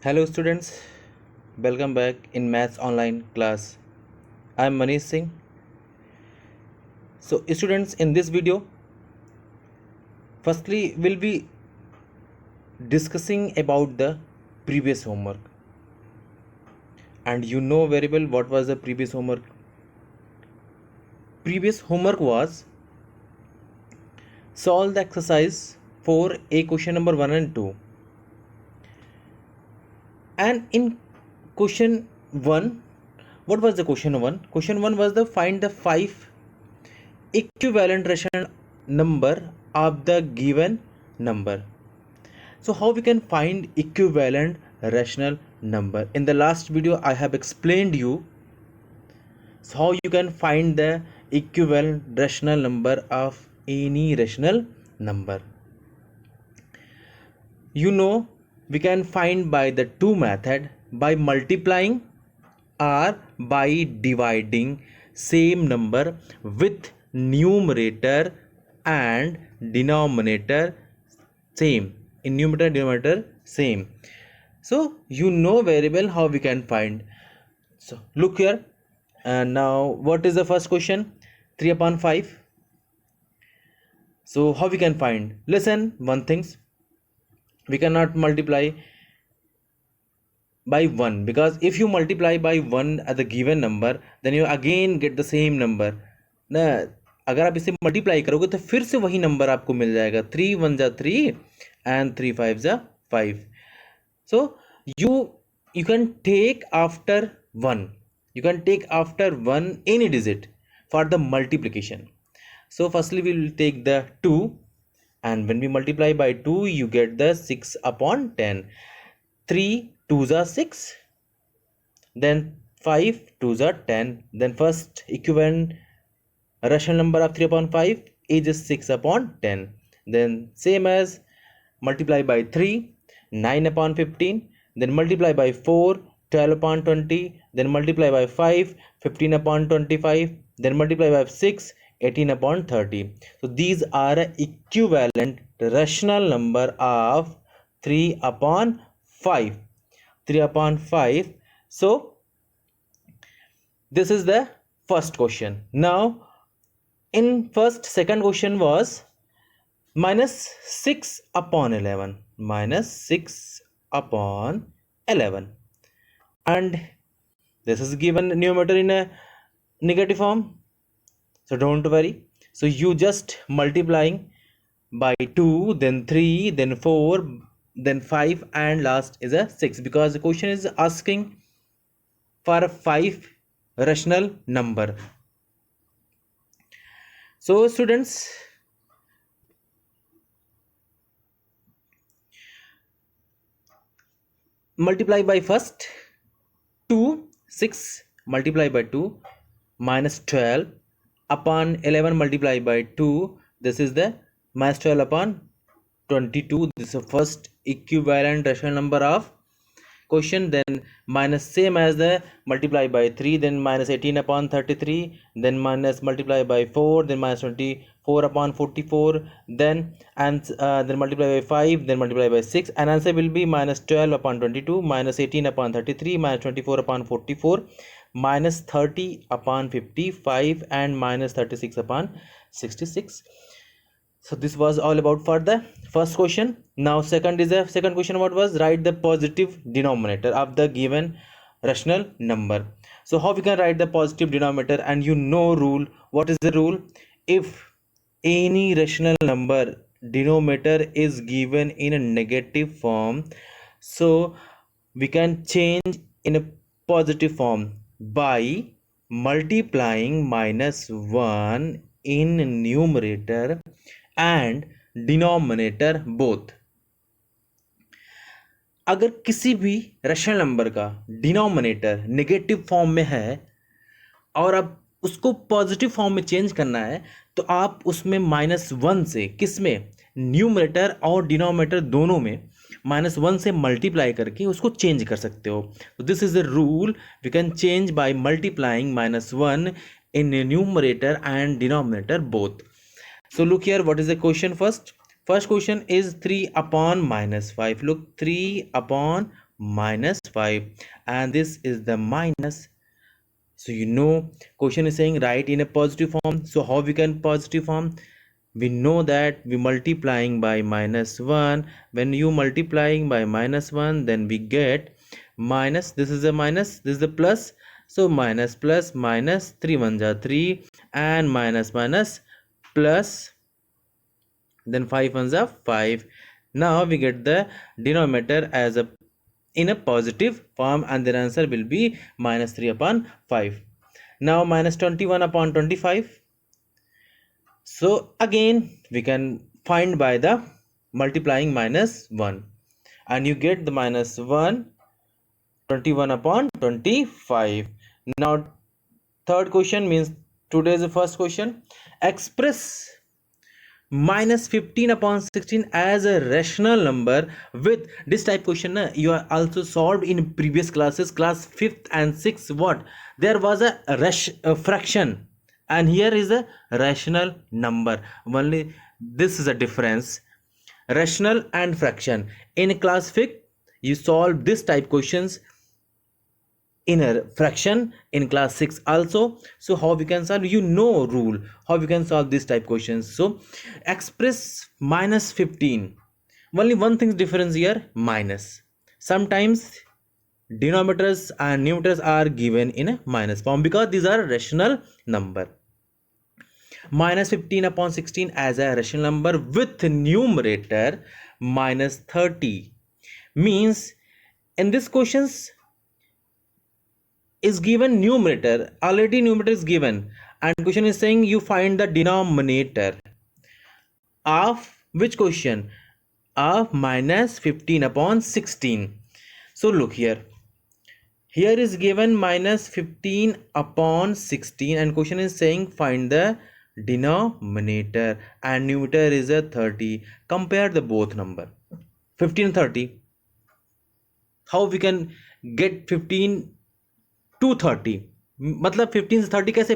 Hello students, welcome back in Maths Online class. I am Manish Singh. So students, in this video, firstly we'll be discussing about the previous homework. And you know very well what was the previous homework. Previous homework was solve the exercise for a question number 1 and 2. And in question 1, what was the question 1? Question 1 was the find the 5 equivalent rational number of the given number. So how we can find equivalent rational number? In the last video I have explained you how you can find the equivalent rational number of any rational number. You know we can find by the two method, by multiplying or by dividing same number with numerator and denominator same, in numerator and denominator same. So you know very well how we can find. So look here, and now what is the first question? 3 upon 5. So how we can find? Listen one things, we cannot multiply by 1, because if you multiply by 1 at the given number then you again get the same number ना. अगर आप इसे multiply करोगे तो फिर से वही number आपको मिल जाएगा. 3 1 जा 3 and 3 5 जा 5. So you can take after 1, you can take after 1 any digit for the multiplication. So firstly we will take the 2, and when we multiply by 2 you get the 6 upon 10. 3 2s are 6, then 5 2s are 10. Then first equivalent rational number of 3 upon 5 is 6 upon 10. Then same as multiply by 3, 9 upon 15. Then multiply by 4, 12 upon 20. Then multiply by 5, 15 upon 25. Then multiply by 6, 18 upon 30. So these are equivalent rational number of 3 upon 5. 3 upon 5. So this is the first question. Now in second question was minus 6 upon 11, minus 6 upon 11, and this is given numerator in a negative form, so don't worry. So you just multiplying by 2, then 3, then 4, then 5, and last is a 6, because the question is asking for a 5 rational number. So students, multiply by first 2, 6 multiply by 2, minus 12 upon 11 multiply by 2, this is the minus 12 upon 22. This is the first equivalent rational number of question. Then minus same as the multiply by 3, then minus 18 upon 33, then minus multiply by 4, then minus 24 upon 44, then multiply by 5, then multiply by 6, and answer will be minus 12 upon 22, minus 18 upon 33, minus 24 upon 44, minus 30 upon 55, and minus 36 upon 66. So this was all about for the first question. Now second question, what was? Write the positive denominator of the given rational number. So how we can write the positive denominator? And you know rule. What is the rule? If any rational number denominator is given in a negative form, so we can change in a positive form by multiplying minus 1 in numerator and denominator both. अगर किसी भी rational number का denominator negative form में है और अब उसको positive form में चेंज करना है, तो आप उसमें माइनस 1 से, किसमें? न्यूमरेटर और डिनोमिनेटर दोनों में माइनस 1 से मल्टीप्लाई करके उसको चेंज कर सकते हो. तो this is the rule. We can change by multiplying minus 1 in numerator and denominator both. So look here, what is the question? First question is 3 upon minus 5. Look, 3 upon minus 5, and this is the minus. So question is saying write in a positive form. So how we can positive form? We know that we multiplying by minus 1. When you multiplying by minus 1, then we get minus, this is a minus, this is a plus. So minus plus minus, 3 1 ja 3, and minus minus plus, then 5 1 ja 5. Now we get the denominator as a in a positive form, and their answer will be minus 3 upon 5. Now minus 21 upon 25. So again we can find by the multiplying minus 1, and you get the minus 1, 21 upon 25. Now third question means today's first question. Express minus 15 upon 16 as a rational number with this type question. You are also solved in previous classes, class 5th and 6th. What there was a fraction, and here is a rational number. Only this is a difference, rational and fraction. In class 5th you solve this type questions in a fraction, in class 6 also. So how we can solve, rule how we can solve this type questions. So express minus 15, only one thing difference here, minus. Sometimes denominators and numerators are given in a minus form because these are rational number. Minus 15 upon 16 as a rational number with numerator minus 30 means in this questions is given numerator, already numerator is given, and question is saying you find the denominator of which question, of minus 15 upon 16. So look here is given minus 15 upon 16, and question is saying find the denominator, and numerator is a 30. Compare the both number 15 and 30. How we can get 15 to 30? मतलब 15 से 30 कैसे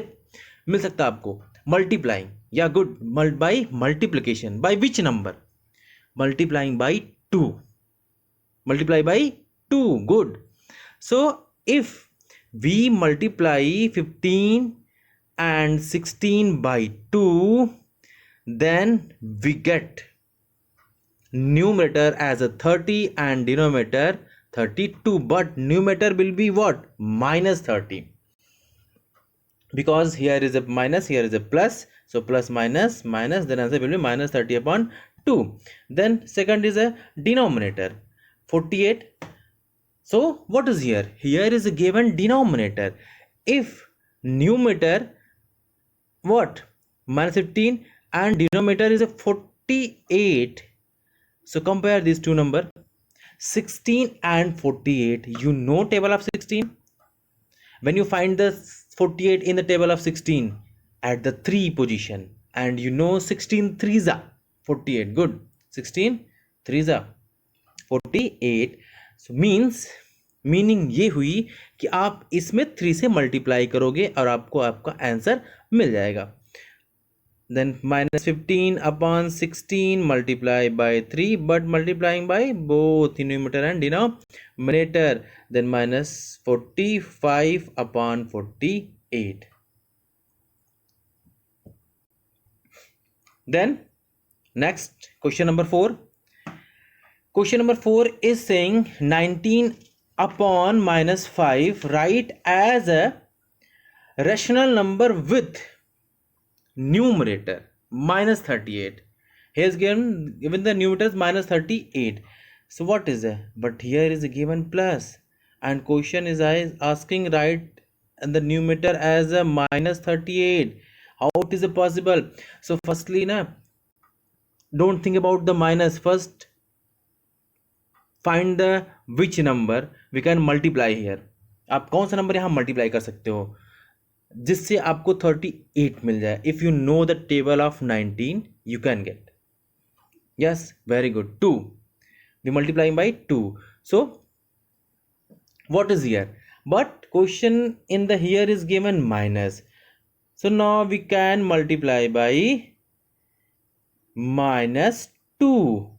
मिल सकता है आपको? Multiplying या good by multiplication. By which number? Multiplying by 2. Multiply by 2. Good. So if we multiply 15 and 16 by 2, then we get numerator as a 30 and denominator 32, but numerator will be what? Minus 30, because here is a minus, here is a plus. So plus minus minus, then answer will be minus 30 upon 2. Then second is a denominator 48. So what is here? Here is a given denominator. If numerator what? Minus 15 and denominator is a 48. So compare these two number, 16 and 48. Table of 16. When you find the 48 in the table of 16 at the 3 position, and 16 3s are 48. Good. 16 3s are 48. So meaning ये हुई कि आप इसमें 3 से multiply करोगे और आपको आपका आंसर मिल जाएगा. Then minus 15 upon 16 multiply by 3, but multiplying by both numerator and denominator. Then minus 45 upon 48. Then next question number 4. Question number 4 is saying 19 upon minus 5 write as a rational number with numerator minus 38. Here is given the numerator is minus 38. So what is it? But here is a given plus, and question is asking write the numerator as a minus 38. How it is possible? So firstly don't think about the minus. First find the which number we can multiply here. आप कौन सा number यहाँ multiply कर सकते हो जिससे आपको 38 मिल जाए. If you know the table of 19 you can get. Yes, very good. 2 we multiplying by 2. So what is here? But question in the here is given minus. So now we can multiply by minus 2.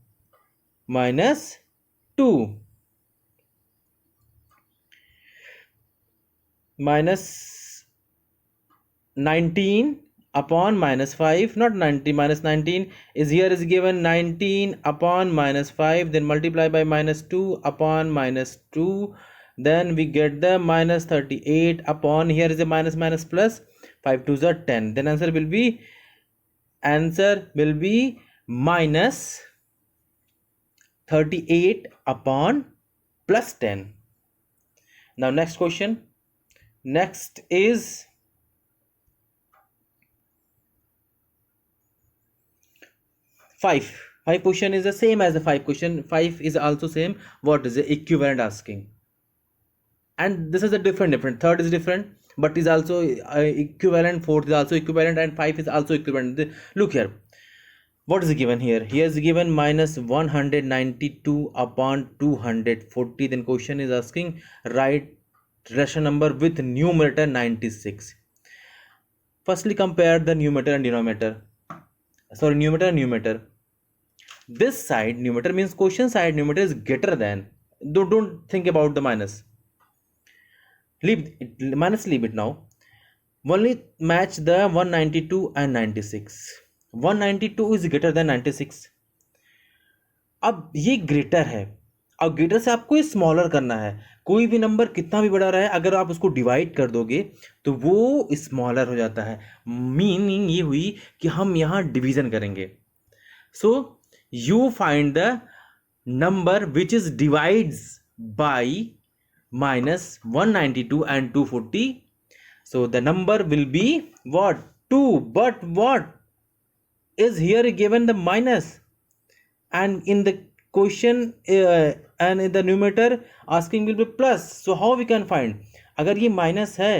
minus 19 upon minus 5, not 90, minus 19 is here is given 19 upon minus 5, then multiply by minus 2 upon minus 2, then we get the minus 38 upon, here is a minus minus plus, 5 2s are 10, then answer will be minus 38 upon plus 10. Now next question. Next is five question is the same as the 5 question. 5 is also same. What is the equivalent asking? And this is a different. Third is different, but is also equivalent. Fourth is also equivalent, and 5 is also equivalent. Look here. What is given here? Here is given minus 192 upon 240. Then question is asking write rational number with numerator 96. Firstly, compare the numerator and denominator. Sorry, numerator and numerator. This side numerator means quotient side numerator is greater than. Don't think about the minus. Leave it now. Only match the 192 and 96. 192 is greater than 96. अब ये greater है, अब greater से आपको smaller करना है. कोई भी नंबर कितना भी बड़ा रहा है, अगर आप उसको डिवाइड कर दोगे तो वो स्मॉलर हो जाता है. मीनिंग ये हुई कि हम यहाँ डिवीजन करेंगे. So you find the number which is divides bye minus 192 and 240. So the number will be what? 2. But what is here given? The minus. And in the question and in the numerator asking will be plus. So how we can find? अगर ये minus है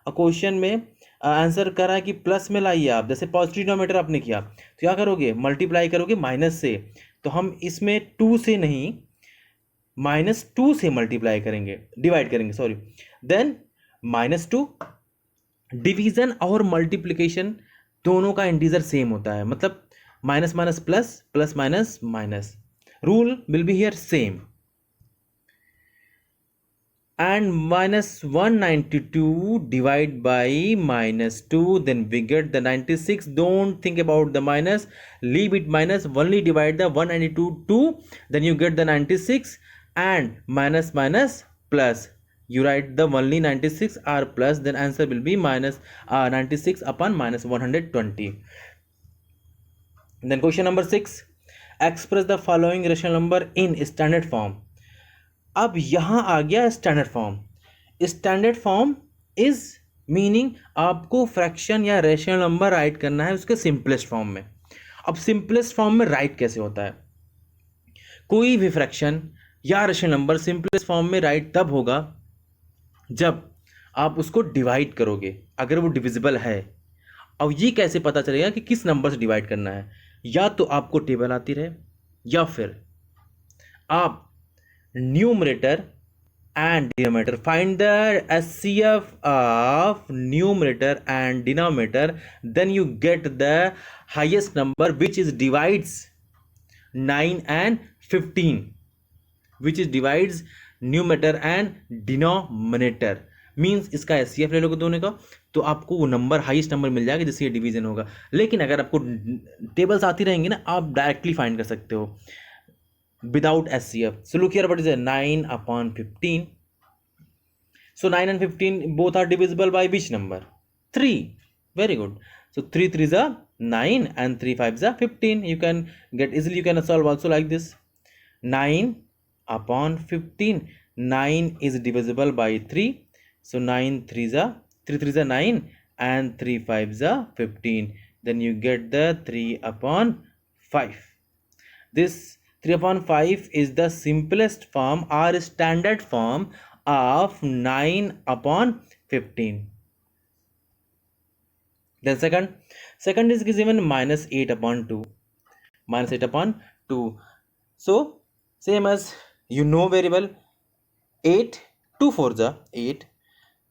question में answer करा कि plus में लाइए आप, जैसे पॉजिटिव डिनोमिनेटर आपने किया तो क्या करोगे? मल्टीप्लाई करोगे माइनस से. तो हम इसमें 2 से नहीं -2 से मल्टीप्लाई करेंगे, डिवाइड करेंगे, सॉरी. देन -2 डिवीजन और मल्टीप्लिकेशन दोनों का इंटीजर सेम होता है, मतलब minus minus plus, plus minus minus. Rule will be here same. And minus 192 divide by -2, then we get the 96. Don't think about the minus, leave it minus, only divide the 192 2, then you get the 96, and minus minus plus, you write the only 96 or plus, then answer will be minus 96 upon minus 120. Then question number 6, express the following rational number in standard form. अब यहाँ आ गया standard form. Standard form is meaning आपको fraction या rational number right करना है उसके simplest form में. अब सिंपलेस्ट फॉर्म में राइट कैसे होता है? कोई भी फ्रैक्शन या रेशनल नंबर सिंपलेस्ट फॉर्म में राइट तब होगा जब आप उसको डिवाइड करोगे, अगर वो डिविजिबल है. अब ये कैसे पता चलेगा कि किस नंबर से डिवाइड करना है? या तो आपको टेबल आती रहे, या फिर आप numerator and denominator find the HCF of numerator and denominator, then you get the highest number which is divides 9 and 15, which is divides numerator and denominator. Means इसका HCF ले लोगे दोनों का तो आपको वो नंबर हाईएस्ट नंबर मिल जाएगा जिससे ये डिवीजन होगा. लेकिन अगर आपको टेबल्स आती रहेंगी ना, आप डायरेक्टली फाइंड कर सकते हो without HCF. So look here, what is it? 9 upon 15. So 9 and 15 both are divisible by which number? 3. Very good. So 3 3s are 9 and 3 5s are 15. You can get easily, you can solve also like this. 9 upon 15. 9 is divisible by 3. So 9 3s are 9 and 3 5s are 15. Then you get the 3 upon 5. This 3 upon 5 is the simplest form or standard form of 9 upon 15. Then second is given minus 8 upon 2. Minus 8 upon 2. So same as you know very well, 8, 2 4s are 8,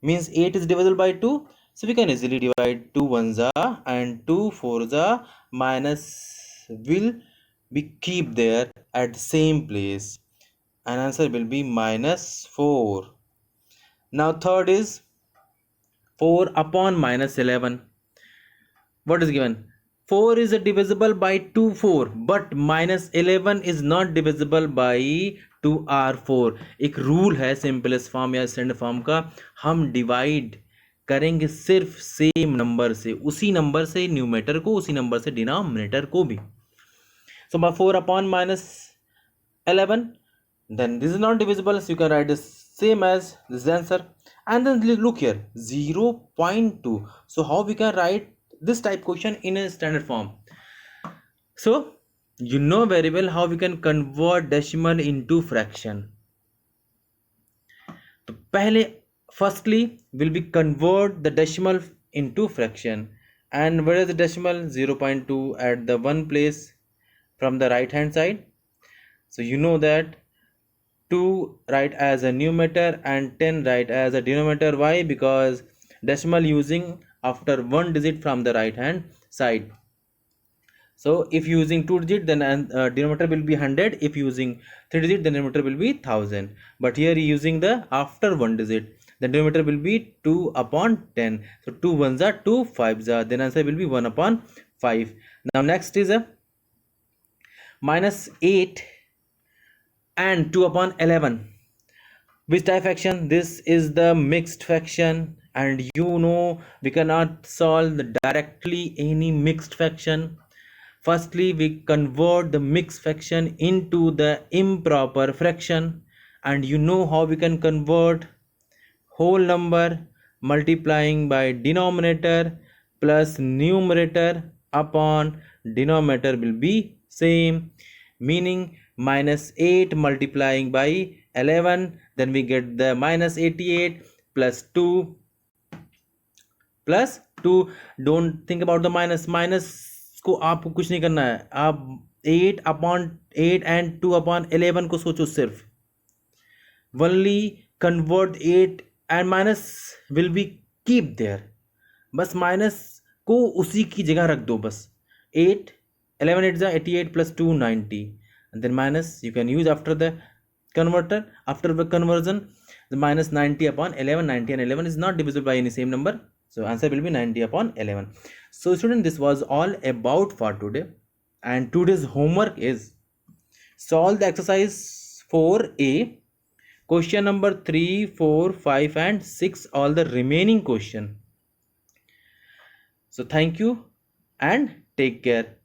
means 8 is divisible by 2. So we can easily divide 2 1s are and 2 4s are, minus will we keep there at the same place, and answer will be -4. Now third is 4 upon minus 11. What is given? 4 is divisible by 2 4, but minus 11 is not divisible by 2r4. एक rule है simplest form या standard form का, हम divide करेंगे सिर्फ same number से, उसी number से न्यूमेटर को, उसी नंबर से डिनोमिनेटर को भी. So by 4 upon minus 11, then this is not divisible, so you can write the same as this is the answer. And then look here, 0.2. So how we can write this type question in a standard form? So you know very well how we can convert decimal into fraction. तो पहले firstly will be convert the decimal into fraction. And where is the decimal? 0.2 at the one place from the right hand side. So you know that 2 write as a numerator and 10 write as a denominator. Why? Because decimal using after one digit from the right hand side. So if using 2 digit, then denominator will be 100. If using 3 digit, then denominator will be 1000. But here using the after one digit, the denominator will be 2 upon 10. So 2 ones are 2 5s are, then answer will be 1 upon 5. Now next is a minus 8 and 2 upon 11. Which type fraction? This is the mixed fraction, and you know we cannot solve directly any mixed fraction. Firstly, we convert the mixed fraction into the improper fraction, and you know how we can convert whole number multiplying by denominator plus numerator upon denominator will be same, meaning minus 8 multiplying by 11, then we get the minus 88 plus 2 plus 2. Don't think about the minus को आपको कुछ नहीं करना है, आप 8 upon 8 and 2 upon 11 को सोचो सिर्फ. only convert 8 and minus will be keep there, बस माइनस को उसी की जगह रख दो बस. 8 11 8 88 plus 2 90, and then minus you can use after the converter, after the conversion, the minus 90 upon 11. 90 and 11 is not divisible by any same number, so answer will be 90 upon 11. So student, this was all about for today, and today's homework is solve the exercise 4a, question number 3 4 5 and 6, all the remaining question. So thank you and take care.